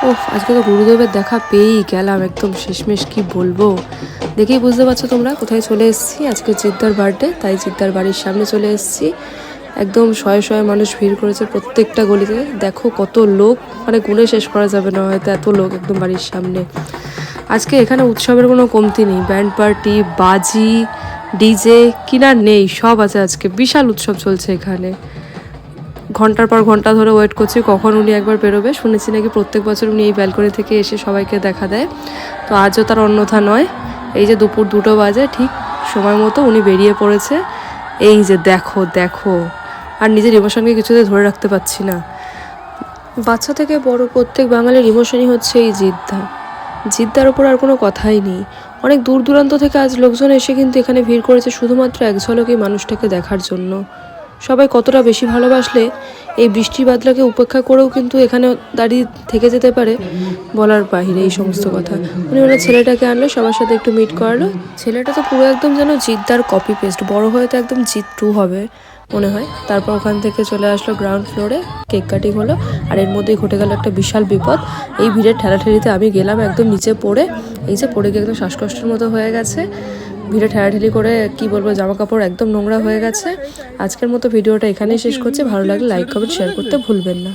ওফ, আজকে তো গুরুদেবের দেখা পেয়েই গেলাম একদম শেষমেশ। কি বলবো, দেখেই বুঝতে পারছো তোমরা কোথায় চলে এসেছি। আজকে জিদ্দার বার্থডে, তাই জিদ্দার বাড়ির সামনে চলে এসেছি। একদম শয়ে শয়ে মানুষ ভিড় করেছে প্রত্যেকটা গলিতে। দেখো কত লোক, মানে গুণে শেষ করা যাবে না হয়তো, এত লোক একদম বাড়ির সামনে। আজকে এখানে উৎসবের কোনো কমতি নেই, ব্যান্ড পার্টি, বাজি, ডিজে কিনার নেই, সব আছে। আজকে বিশাল উৎসব চলছে এখানে। ঘন্টার পর ঘন্টা ধরে ওয়েট করছি কখন উনি একবার বেরোবে। শুনেছি নাকি প্রত্যেক বছর উনি এই ব্যালকনি থেকে এসে সবাইকে দেখা দেয়, তো আজও তার অন্যথা নয়। এই যে দুপুর 2টো বাজে, ঠিক সময় মতো উনি বেরিয়ে পড়েছে। এই যে দেখো দেখো, আর নিজের ইমোশনকে কিছুতে ধরে রাখতে পারছি না। বাচ্চা থেকে বড় প্রত্যেক বাঙালির ইমোশনই হচ্ছে এই জিদ্দা। জিদ্দার ওপর আর কোনো কথাই নেই। অনেক দূর দূরান্ত থেকে আজ লোকজন এসে কিন্তু এখানে ভিড় করেছে শুধুমাত্র এক ঝলক এই মানুষটাকে দেখার জন্য। সবাই কতটা বেশি ভালোবাসলে এই বৃষ্টি বাদলাকে উপেক্ষা করেও কিন্তু এখানে দাঁড়িয়ে থেকে যেতে পারে, বলার বাহিরে এই সমস্ত কথা। উনি ওনার ছেলেটাকে আনলো, সবার সাথে একটু মিট করালো। ছেলেটা তো পুরো একদম যেন জিদ্দার কপি পেস্ট, বড় হয়ে তো একদম জিদ 2 হবে মনে হয়। তারপর ওখান থেকে চলে আসলো গ্রাউন্ড ফ্লোরে, কেক কাটিং হলো। আর এর মধ্যেই ঘটে গেল একটা বিশাল বিপদ। এই ভিড়ের ঠেলাঠেলিতে আমি গেলাম একদম নিচে পড়ে, এই যে পড়ে গিয়ে একদম শ্বাসকষ্টের মতো হয়ে গেছে। ভিড়ে ঠেলাঠেলি করে কি বলবো, জামা কাপড় একদম নোংরা হয়ে গেছে। আজকের মতো ভিডিওটা এখানেই শেষ করছি। ভালো লাগলে লাইক কমেন্ট শেয়ার করতে ভুলবেন না।